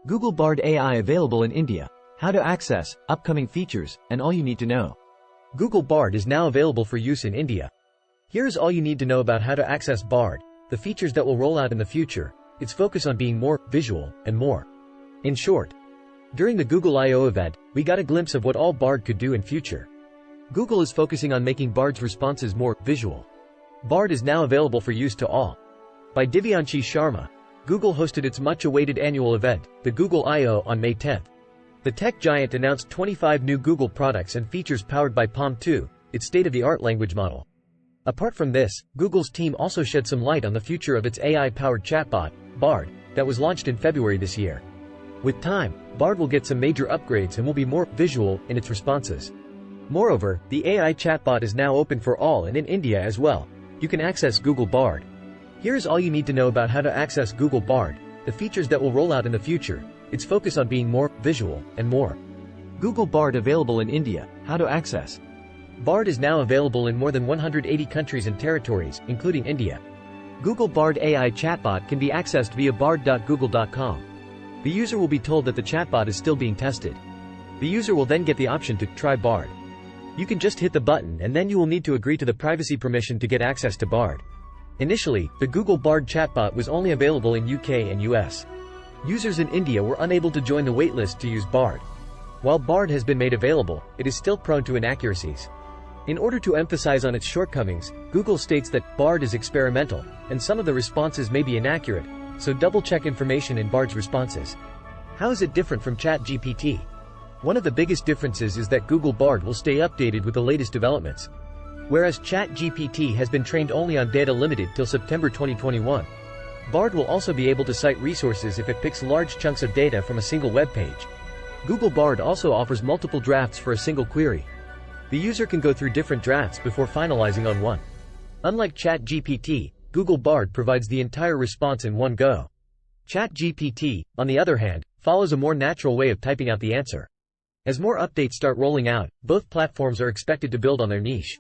Google Bard AI available in India. How to access, upcoming features, and all you need to know. Google Bard is now available for use in India. Here's all you need to know about how to access Bard, the features that will roll out in the future, its focus on being more visual, and more. In short, during the Google I/O event, we got a glimpse of what all Bard could do in future. Google is focusing on making Bard's responses more visual. Bard is now available for use to all. By Divyanshi Sharma, Google hosted its much-awaited annual event, the Google I/O, on May 10. The tech giant announced 25 new Google products and features powered by PaLM 2, its state-of-the-art language model. Apart from this, Google's team also shed some light on the future of its AI-powered chatbot, Bard, that was launched in February this year. With time, Bard will get some major upgrades and will be more visual in its responses. Moreover, the AI chatbot is now open for all and in India as well. You can access Google Bard. Here's all you need to know about how to access Google Bard, the features that will roll out in the future, its focus on being more visual, and more. Google Bard available in India. How to access. Bard is now available in more than 180 countries and territories, including India. Google Bard AI chatbot can be accessed via bard.google.com. The user will be told that the chatbot is still being tested. The user will then get the option to try Bard. You can just hit the button and then you will need to agree to the privacy permission to get access to Bard. Initially, the Google Bard chatbot was only available in UK and US. Users in India were unable to join the waitlist to use Bard. While Bard has been made available, it is still prone to inaccuracies. In order to emphasize on its shortcomings, Google states that Bard is experimental, and some of the responses may be inaccurate, so double-check information in Bard's responses. How is it different from ChatGPT? One of the biggest differences is that Google Bard will stay updated with the latest developments. Whereas ChatGPT has been trained only on data limited till September 2021. Bard will also be able to cite resources if it picks large chunks of data from a single web page. Google Bard also offers multiple drafts for a single query. The user can go through different drafts before finalizing on one. Unlike ChatGPT, Google Bard provides the entire response in one go. ChatGPT, on the other hand, follows a more natural way of typing out the answer. As more updates start rolling out, both platforms are expected to build on their niche.